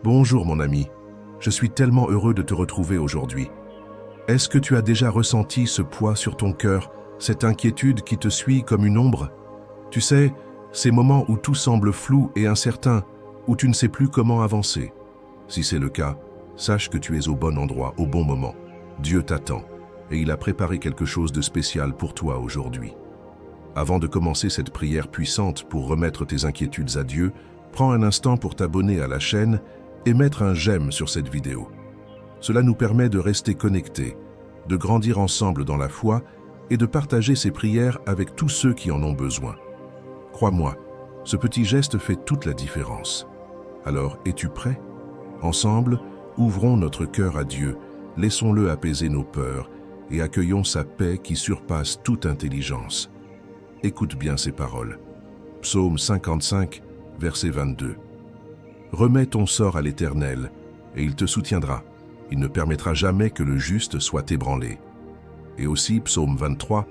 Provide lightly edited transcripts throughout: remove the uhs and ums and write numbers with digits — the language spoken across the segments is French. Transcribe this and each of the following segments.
Bonjour mon ami, je suis tellement heureux de te retrouver aujourd'hui. Est-ce que tu as déjà ressenti ce poids sur ton cœur, cette inquiétude qui te suit comme une ombre? Tu sais, ces moments où tout semble flou et incertain, où tu ne sais plus comment avancer. Si c'est le cas, sache que tu es au bon endroit, au bon moment. Dieu t'attend et il a préparé quelque chose de spécial pour toi aujourd'hui. Avant de commencer cette prière puissante pour remettre tes inquiétudes à Dieu, prends un instant pour t'abonner à la chaîne et mettre un j'aime sur cette vidéo. Cela nous permet de rester connectés, de grandir ensemble dans la foi et de partager ces prières avec tous ceux qui en ont besoin. Crois-moi, ce petit geste fait toute la différence. Alors, es-tu prêt? Ensemble, ouvrons notre cœur à Dieu, laissons-le apaiser nos peurs et accueillons sa paix qui surpasse toute intelligence. Écoute bien ces paroles. Psaume 55, verset 22. Remets ton sort à l'Éternel, et il te soutiendra. Il ne permettra jamais que le juste soit ébranlé. Et aussi, Psaume 23,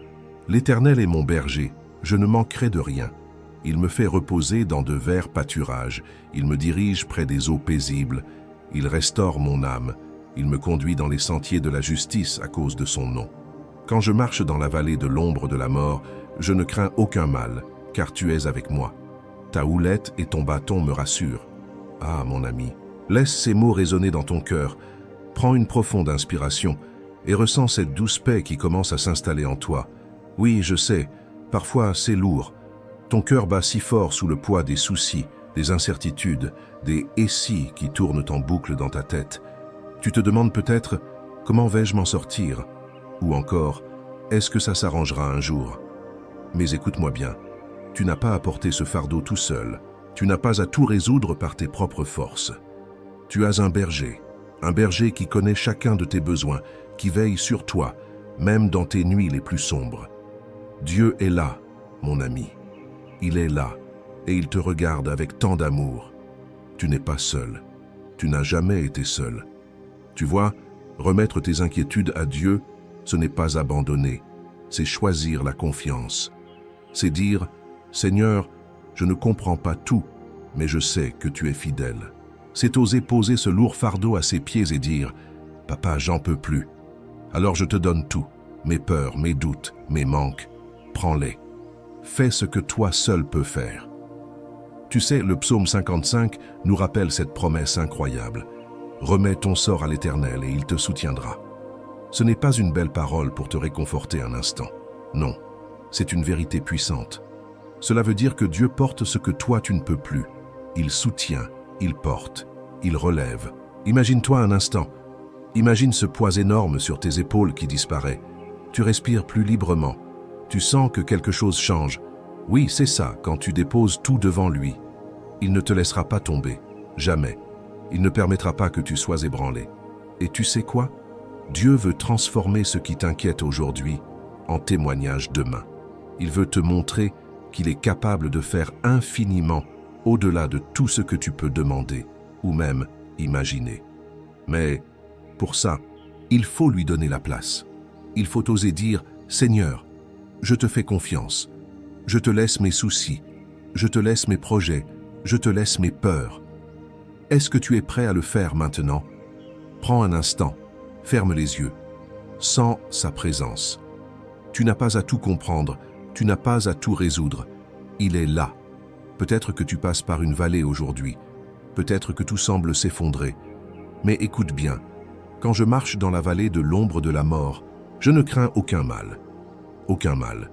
l'Éternel est mon berger, je ne manquerai de rien. Il me fait reposer dans de verts pâturages, il me dirige près des eaux paisibles, il restaure mon âme, il me conduit dans les sentiers de la justice à cause de son nom. Quand je marche dans la vallée de l'ombre de la mort, je ne crains aucun mal, car tu es avec moi. Ta houlette et ton bâton me rassurent. Ah, mon ami, laisse ces mots résonner dans ton cœur. Prends une profonde inspiration et ressens cette douce paix qui commence à s'installer en toi. Oui, je sais, parfois c'est lourd. Ton cœur bat si fort sous le poids des soucis, des incertitudes, des « et si » qui tournent en boucle dans ta tête. Tu te demandes peut-être « comment vais-je m'en sortir ?» ou encore « est-ce que ça s'arrangera un jour ?» Mais écoute-moi bien, tu n'as pas à porter ce fardeau tout seul. Tu n'as pas à tout résoudre par tes propres forces. Tu as un berger qui connaît chacun de tes besoins, qui veille sur toi, même dans tes nuits les plus sombres. Dieu est là, mon ami. Il est là, et il te regarde avec tant d'amour. Tu n'es pas seul. Tu n'as jamais été seul. Tu vois, remettre tes inquiétudes à Dieu, ce n'est pas abandonner, c'est choisir la confiance. C'est dire, Seigneur, je ne comprends pas tout, mais je sais que tu es fidèle. C'est oser poser ce lourd fardeau à ses pieds et dire « Papa, j'en peux plus. Alors je te donne tout, mes peurs, mes doutes, mes manques. Prends-les. Fais ce que toi seul peux faire. » Tu sais, le psaume 55 nous rappelle cette promesse incroyable. « Remets ton sort à l'Éternel et il te soutiendra. » Ce n'est pas une belle parole pour te réconforter un instant. Non, c'est une vérité puissante. Cela veut dire que Dieu porte ce que toi tu ne peux plus. Il soutient, il porte, il relève. Imagine-toi un instant. Imagine ce poids énorme sur tes épaules qui disparaît. Tu respires plus librement. Tu sens que quelque chose change. Oui, c'est ça, quand tu déposes tout devant lui. Il ne te laissera pas tomber, jamais. Il ne permettra pas que tu sois ébranlé. Et tu sais quoi? Dieu veut transformer ce qui t'inquiète aujourd'hui en témoignage demain. Il veut te montrer qu'il est capable de faire infiniment au-delà de tout ce que tu peux demander ou même imaginer. Mais pour ça, il faut lui donner la place. Il faut oser dire « Seigneur, je te fais confiance. Je te laisse mes soucis. Je te laisse mes projets. Je te laisse mes peurs. » Est-ce que tu es prêt à le faire maintenant? Prends un instant, ferme les yeux. Sens sa présence. Tu n'as pas à tout comprendre. Tu n'as pas à tout résoudre. Il est là. Peut-être que tu passes par une vallée aujourd'hui. Peut-être que tout semble s'effondrer. Mais écoute bien. Quand je marche dans la vallée de l'ombre de la mort, je ne crains aucun mal. Aucun mal.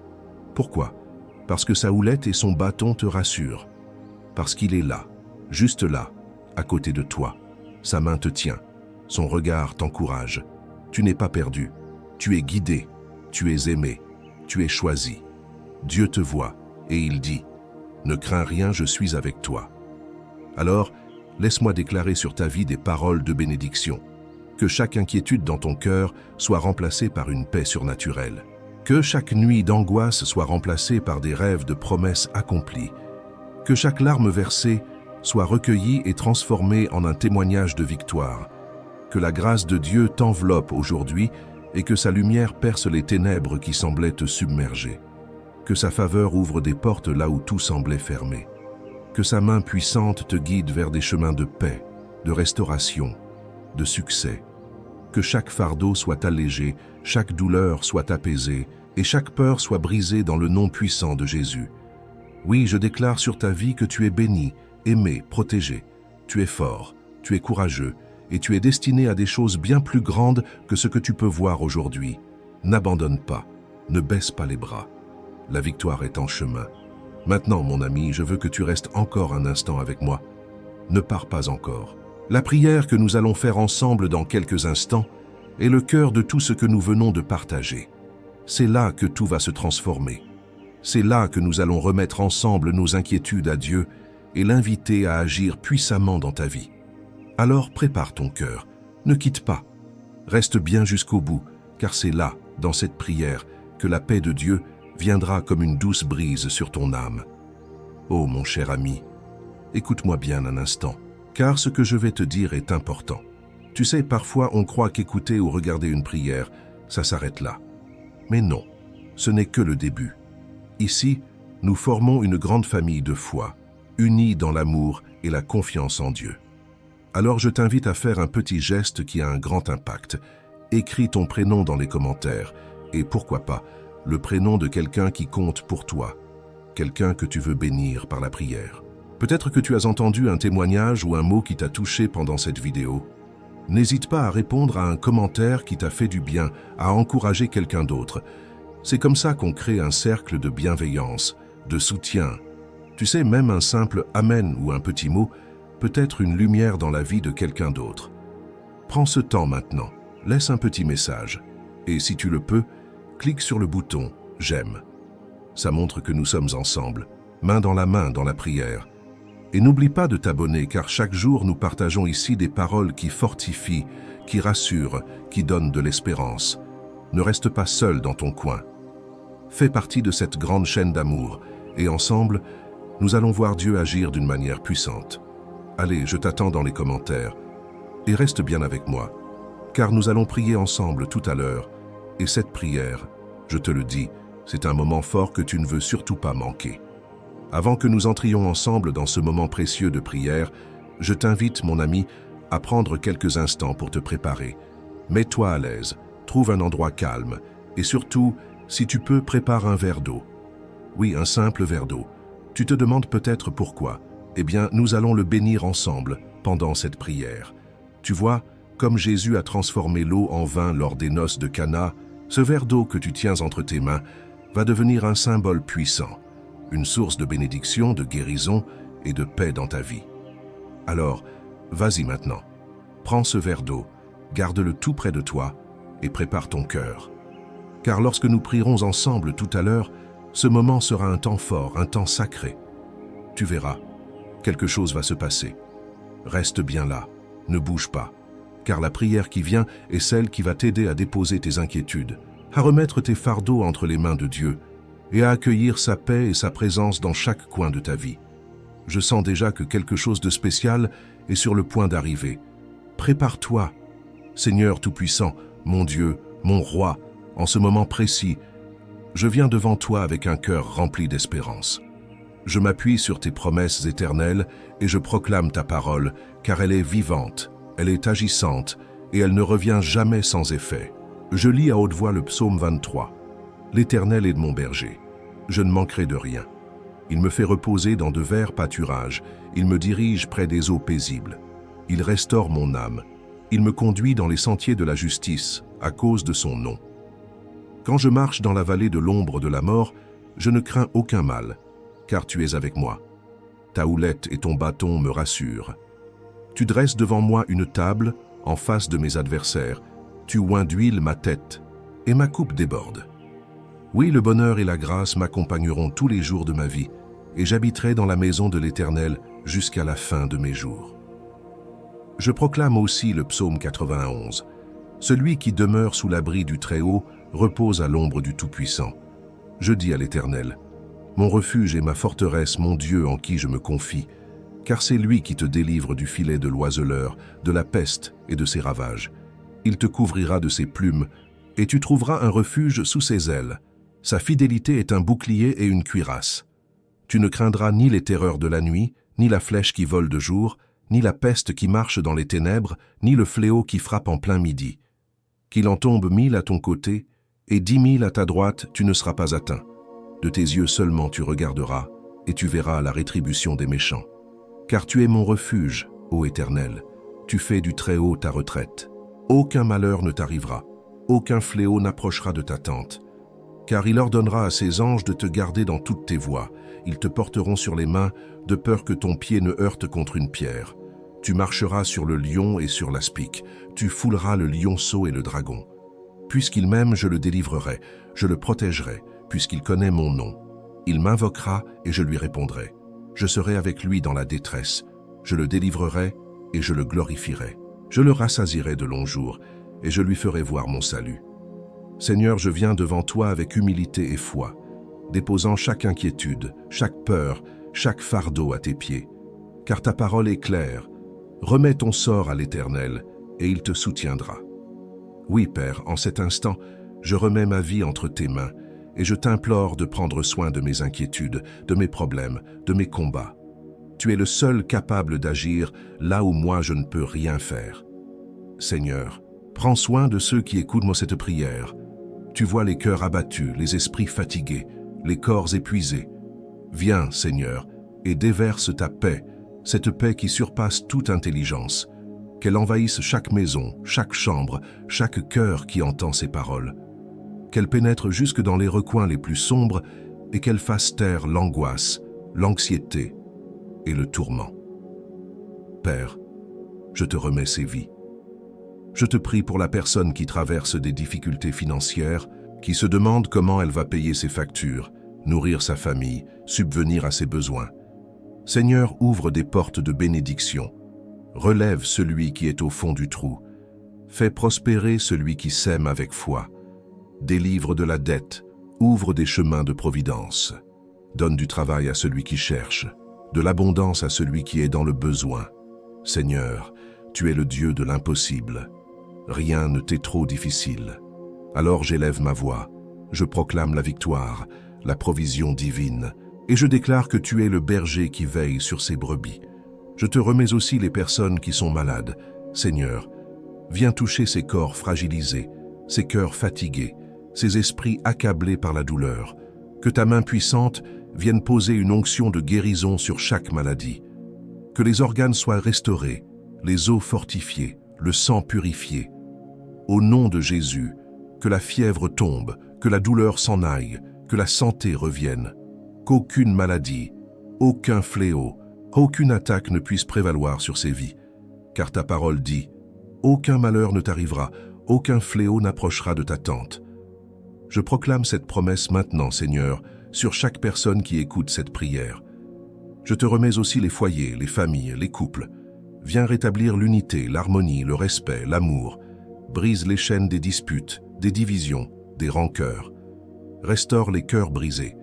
Pourquoi? Parce que sa houlette et son bâton te rassurent. Parce qu'il est là, juste là, à côté de toi. Sa main te tient. Son regard t'encourage. Tu n'es pas perdu. Tu es guidé. Tu es aimé. Tu es choisi. Dieu te voit et il dit « Ne crains rien, je suis avec toi. » Alors, laisse-moi déclarer sur ta vie des paroles de bénédiction. Que chaque inquiétude dans ton cœur soit remplacée par une paix surnaturelle. Que chaque nuit d'angoisse soit remplacée par des rêves de promesses accomplies. Que chaque larme versée soit recueillie et transformée en un témoignage de victoire. Que la grâce de Dieu t'enveloppe aujourd'hui et que sa lumière perce les ténèbres qui semblaient te submerger. Que sa faveur ouvre des portes là où tout semblait fermé. Que sa main puissante te guide vers des chemins de paix, de restauration, de succès. Que chaque fardeau soit allégé, chaque douleur soit apaisée et chaque peur soit brisée dans le nom puissant de Jésus. Oui, je déclare sur ta vie que tu es béni, aimé, protégé. Tu es fort, tu es courageux et tu es destiné à des choses bien plus grandes que ce que tu peux voir aujourd'hui. N'abandonne pas, ne baisse pas les bras. La victoire est en chemin. Maintenant, mon ami, je veux que tu restes encore un instant avec moi. Ne pars pas encore. La prière que nous allons faire ensemble dans quelques instants est le cœur de tout ce que nous venons de partager. C'est là que tout va se transformer. C'est là que nous allons remettre ensemble nos inquiétudes à Dieu et l'inviter à agir puissamment dans ta vie. Alors prépare ton cœur, ne quitte pas. Reste bien jusqu'au bout, car c'est là, dans cette prière, que la paix de Dieu viendra comme une douce brise sur ton âme. Oh mon cher ami, écoute-moi bien un instant, car ce que je vais te dire est important. Tu sais, parfois on croit qu'écouter ou regarder une prière, ça s'arrête là. Mais non, ce n'est que le début. Ici, nous formons une grande famille de foi, unis dans l'amour et la confiance en Dieu. Alors je t'invite à faire un petit geste qui a un grand impact. Écris ton prénom dans les commentaires et pourquoi pas, le prénom de quelqu'un qui compte pour toi, quelqu'un que tu veux bénir par la prière. Peut-être que tu as entendu un témoignage ou un mot qui t'a touché pendant cette vidéo. N'hésite pas à répondre à un commentaire qui t'a fait du bien, à encourager quelqu'un d'autre. C'est comme ça qu'on crée un cercle de bienveillance, de soutien. Tu sais, même un simple « Amen » ou un petit mot peut être une lumière dans la vie de quelqu'un d'autre. Prends ce temps maintenant, laisse un petit message. Et si tu le peux, clique sur le bouton « J'aime ». Ça montre que nous sommes ensemble, main dans la prière. Et n'oublie pas de t'abonner car chaque jour nous partageons ici des paroles qui fortifient, qui rassurent, qui donnent de l'espérance. Ne reste pas seul dans ton coin. Fais partie de cette grande chaîne d'amour et ensemble, nous allons voir Dieu agir d'une manière puissante. Allez, je t'attends dans les commentaires et reste bien avec moi, car nous allons prier ensemble tout à l'heure. Et cette prière, je te le dis, c'est un moment fort que tu ne veux surtout pas manquer. Avant que nous entrions ensemble dans ce moment précieux de prière, je t'invite, mon ami, à prendre quelques instants pour te préparer. Mets-toi à l'aise, trouve un endroit calme et surtout, si tu peux, prépare un verre d'eau. Oui, un simple verre d'eau. Tu te demandes peut-être pourquoi. Eh bien, nous allons le bénir ensemble pendant cette prière. Tu vois, comme Jésus a transformé l'eau en vin lors des noces de Cana, ce verre d'eau que tu tiens entre tes mains va devenir un symbole puissant, une source de bénédiction, de guérison et de paix dans ta vie. Alors, vas-y maintenant, prends ce verre d'eau, garde-le tout près de toi et prépare ton cœur. Car lorsque nous prierons ensemble tout à l'heure, ce moment sera un temps fort, un temps sacré. Tu verras, quelque chose va se passer. Reste bien là, ne bouge pas, car la prière qui vient est celle qui va t'aider à déposer tes inquiétudes, à remettre tes fardeaux entre les mains de Dieu et à accueillir sa paix et sa présence dans chaque coin de ta vie. Je sens déjà que quelque chose de spécial est sur le point d'arriver. Prépare-toi, Seigneur Tout-Puissant, mon Dieu, mon Roi, en ce moment précis, je viens devant toi avec un cœur rempli d'espérance. Je m'appuie sur tes promesses éternelles et je proclame ta parole, car elle est vivante, elle est agissante et elle ne revient jamais sans effet. Je lis à haute voix le psaume 23. L'Éternel est mon berger, je ne manquerai de rien. Il me fait reposer dans de verts pâturages, il me dirige près des eaux paisibles. Il restaure mon âme, il me conduit dans les sentiers de la justice à cause de son nom. Quand je marche dans la vallée de l'ombre de la mort, je ne crains aucun mal, car tu es avec moi. Ta houlette et ton bâton me rassurent. Tu dresses devant moi une table en face de mes adversaires, tu oins d'huile ma tête et ma coupe déborde. Oui, le bonheur et la grâce m'accompagneront tous les jours de ma vie, et j'habiterai dans la maison de l'Éternel jusqu'à la fin de mes jours. Je proclame aussi le psaume 91. Celui qui demeure sous l'abri du Très-Haut repose à l'ombre du Tout-Puissant. Je dis à l'Éternel, mon refuge et ma forteresse, mon Dieu en qui je me confie, car c'est lui qui te délivre du filet de l'oiseleur, de la peste et de ses ravages. Il te couvrira de ses plumes, et tu trouveras un refuge sous ses ailes. Sa fidélité est un bouclier et une cuirasse. Tu ne craindras ni les terreurs de la nuit, ni la flèche qui vole de jour, ni la peste qui marche dans les ténèbres, ni le fléau qui frappe en plein midi. Qu'il en tombe 1000 à ton côté, et 10 000 à ta droite, tu ne seras pas atteint. De tes yeux seulement tu regarderas, et tu verras la rétribution des méchants. Car tu es mon refuge, ô Éternel, tu fais du Très-Haut ta retraite. Aucun malheur ne t'arrivera, aucun fléau n'approchera de ta tente. Car il ordonnera à ses anges de te garder dans toutes tes voies. Ils te porteront sur les mains, de peur que ton pied ne heurte contre une pierre. Tu marcheras sur le lion et sur l'aspic, tu fouleras le lionceau et le dragon. Puisqu'il m'aime, je le délivrerai, je le protégerai, puisqu'il connaît mon nom. Il m'invoquera et je lui répondrai. Je serai avec lui dans la détresse, je le délivrerai et je le glorifierai. Je le rassasierai de longs jours et je lui ferai voir mon salut. Seigneur, je viens devant toi avec humilité et foi, déposant chaque inquiétude, chaque peur, chaque fardeau à tes pieds. Car ta parole est claire. Remets ton sort à l'Éternel, et il te soutiendra. Oui, Père, en cet instant, je remets ma vie entre tes mains, et je t'implore de prendre soin de mes inquiétudes, de mes problèmes, de mes combats. Tu es le seul capable d'agir là où moi je ne peux rien faire. Seigneur, prends soin de ceux qui écoutent cette prière. Tu vois les cœurs abattus, les esprits fatigués, les corps épuisés. Viens, Seigneur, et déverse ta paix, cette paix qui surpasse toute intelligence, qu'elle envahisse chaque maison, chaque chambre, chaque cœur qui entend ces paroles, qu'elle pénètre jusque dans les recoins les plus sombres et qu'elle fasse taire l'angoisse, l'anxiété et le tourment. Père, je te remets ces vies. Je te prie pour la personne qui traverse des difficultés financières, qui se demande comment elle va payer ses factures, nourrir sa famille, subvenir à ses besoins. Seigneur, ouvre des portes de bénédiction. Relève celui qui est au fond du trou. Fais prospérer celui qui sème avec foi. Délivre de la dette. Ouvre des chemins de providence. Donne du travail à celui qui cherche. De l'abondance à celui qui est dans le besoin. Seigneur, tu es le Dieu de l'impossible. Rien ne t'est trop difficile. Alors j'élève ma voix. Je proclame la victoire, la provision divine, et je déclare que tu es le berger qui veille sur ses brebis. Je te remets aussi les personnes qui sont malades. Seigneur, viens toucher ces corps fragilisés, ces cœurs fatigués, ces esprits accablés par la douleur. Que ta main puissante vienne poser une onction de guérison sur chaque maladie. Que les organes soient restaurés, les os fortifiés, le sang purifié. Au nom de Jésus, que la fièvre tombe, que la douleur s'en aille, que la santé revienne. Qu'aucune maladie, aucun fléau, aucune attaque ne puisse prévaloir sur ces vies. Car ta parole dit, aucun malheur ne t'arrivera, aucun fléau n'approchera de ta tente. Je proclame cette promesse maintenant, Seigneur, sur chaque personne qui écoute cette prière. Je te remets aussi les foyers, les familles, les couples. Viens rétablir l'unité, l'harmonie, le respect, l'amour. Brise les chaînes des disputes, des divisions, des rancœurs. Restaure les cœurs brisés.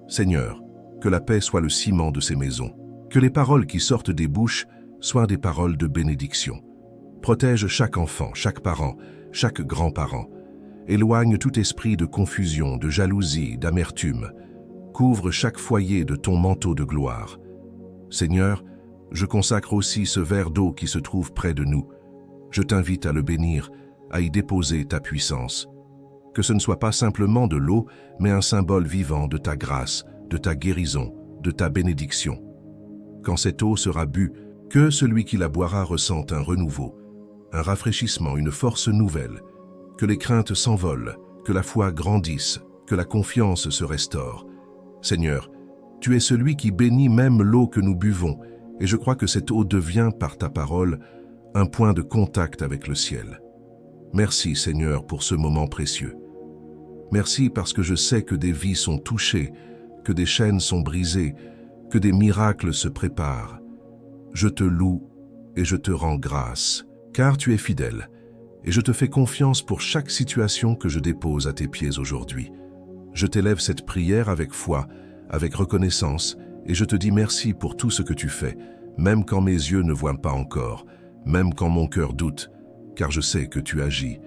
Seigneur, que la paix soit le ciment de ces maisons. Que les paroles qui sortent des bouches soient des paroles de bénédiction. Protège chaque enfant, chaque parent, chaque grand-parent. Éloigne tout esprit de confusion, de jalousie, d'amertume. Couvre chaque foyer de ton manteau de gloire. Seigneur, je consacre aussi ce verre d'eau qui se trouve près de nous. Je t'invite à le bénir, à y déposer ta puissance. Que ce ne soit pas simplement de l'eau, mais un symbole vivant de ta grâce, de ta guérison, de ta bénédiction. Quand cette eau sera bue, que celui qui la boira ressente un renouveau, un rafraîchissement, une force nouvelle, que les craintes s'envolent, que la foi grandisse, que la confiance se restaure. Seigneur, tu es celui qui bénit même l'eau que nous buvons, et je crois que cette eau devient, par ta parole, un point de contact avec le ciel. Merci, Seigneur, pour ce moment précieux. Merci parce que je sais que des vies sont touchées, que des chaînes sont brisées, que des miracles se préparent. Je te loue et je te rends grâce, car tu es fidèle, et je te fais confiance pour chaque situation que je dépose à tes pieds aujourd'hui. Je t'élève cette prière avec foi, avec reconnaissance, et je te dis merci pour tout ce que tu fais, même quand mes yeux ne voient pas encore, même quand mon cœur doute, car je sais que tu agis.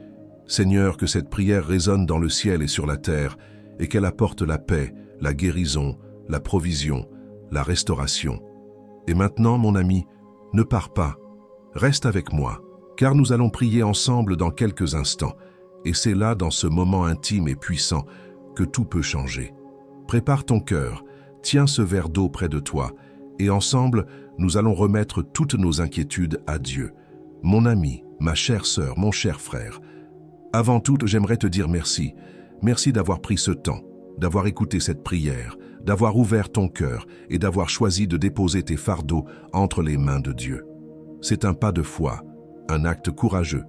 Seigneur, que cette prière résonne dans le ciel et sur la terre, et qu'elle apporte la paix, la guérison, la provision, la restauration. Et maintenant, mon ami, Ne pars pas, reste avec moi, car nous allons prier ensemble dans quelques instants, et c'est là, dans ce moment intime et puissant, que tout peut changer. Prépare ton cœur, tiens ce verre d'eau près de toi, et ensemble, nous allons remettre toutes nos inquiétudes à Dieu. Mon ami, ma chère sœur, mon cher frère, avant tout, j'aimerais te dire merci. Merci d'avoir pris ce temps, d'avoir écouté cette prière, d'avoir ouvert ton cœur et d'avoir choisi de déposer tes fardeaux entre les mains de Dieu. C'est un pas de foi, un acte courageux,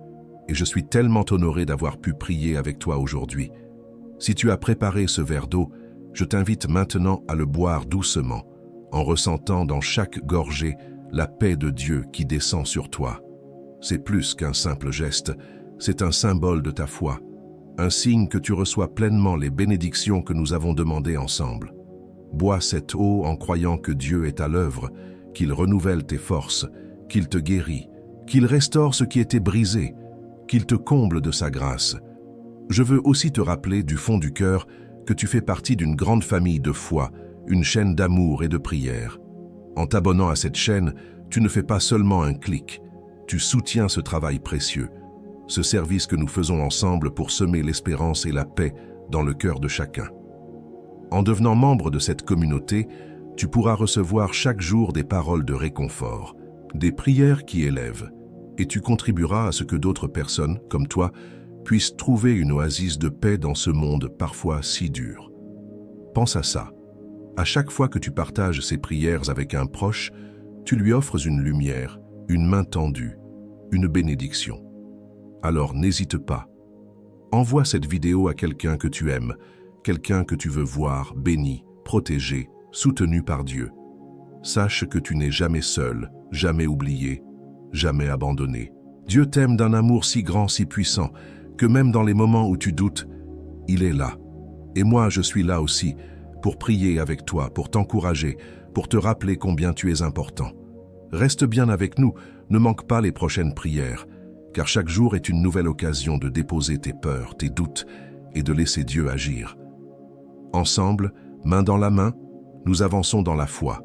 et je suis tellement honoré d'avoir pu prier avec toi aujourd'hui. Si tu as préparé ce verre d'eau, je t'invite maintenant à le boire doucement, en ressentant dans chaque gorgée la paix de Dieu qui descend sur toi. C'est plus qu'un simple geste, c'est un symbole de ta foi, un signe que tu reçois pleinement les bénédictions que nous avons demandées ensemble. Bois cette eau en croyant que Dieu est à l'œuvre, qu'il renouvelle tes forces, qu'il te guérit, qu'il restaure ce qui était brisé, qu'il te comble de sa grâce. Je veux aussi te rappeler du fond du cœur que tu fais partie d'une grande famille de foi, une chaîne d'amour et de prière. En t'abonnant à cette chaîne, tu ne fais pas seulement un clic, tu soutiens ce travail précieux, ce service que nous faisons ensemble pour semer l'espérance et la paix dans le cœur de chacun. En devenant membre de cette communauté, tu pourras recevoir chaque jour des paroles de réconfort, des prières qui élèvent, et tu contribueras à ce que d'autres personnes, comme toi, puissent trouver une oasis de paix dans ce monde parfois si dur. Pense à ça. À chaque fois que tu partages ces prières avec un proche, tu lui offres une lumière, une main tendue, une bénédiction. Alors n'hésite pas. Envoie cette vidéo à quelqu'un que tu aimes, quelqu'un que tu veux voir béni, protégé, soutenu par Dieu. Sache que tu n'es jamais seul, jamais oublié, jamais abandonné. Dieu t'aime d'un amour si grand, si puissant, que même dans les moments où tu doutes, il est là. Et moi, je suis là aussi, pour prier avec toi, pour t'encourager, pour te rappeler combien tu es important. Reste bien avec nous, ne manque pas les prochaines prières, car chaque jour est une nouvelle occasion de déposer tes peurs, tes doutes et de laisser Dieu agir. Ensemble, main dans la main, nous avançons dans la foi.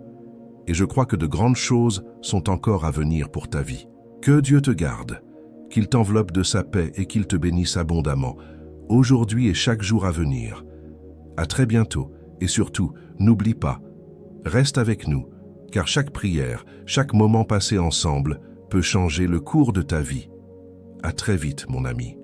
Et je crois que de grandes choses sont encore à venir pour ta vie. Que Dieu te garde, qu'il t'enveloppe de sa paix et qu'il te bénisse abondamment, aujourd'hui et chaque jour à venir. À très bientôt, et surtout, n'oublie pas, reste avec nous, car chaque prière, chaque moment passé ensemble peut changer le cours de ta vie. À très vite, mon ami.